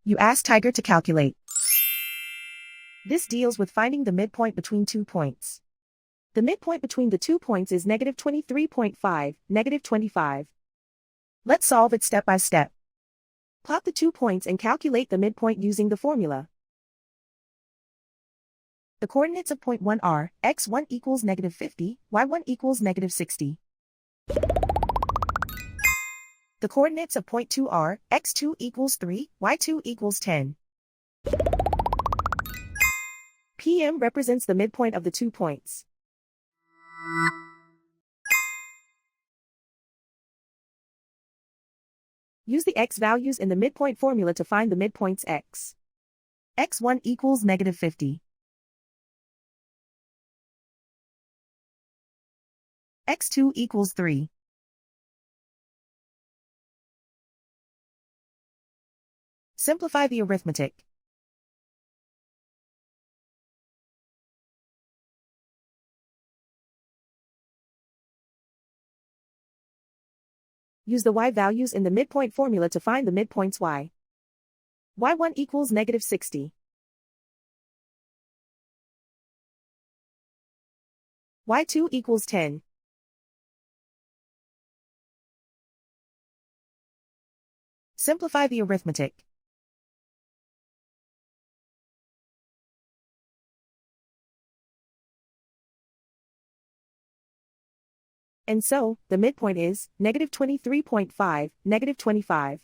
You ask Tiger to calculate. This deals with finding the midpoint between 2 points. The midpoint between the 2 points is -23.5, -25. Let's solve it step by step. Plot the 2 points and calculate the midpoint using the formula. The coordinates of point 1 are, x1 equals -50, y1 equals -60. The coordinates of point 2 are, x2 equals 3, y2 equals 10. PM represents the midpoint of the 2 points. Use the x values in the midpoint formula to find the midpoints x. x1 equals -50. x2 equals 3. Simplify the arithmetic. Use the y values in the midpoint formula to find the midpoints y. y1 equals -60. y2 equals 10. Simplify the arithmetic. And so, the midpoint is -23.5, -25.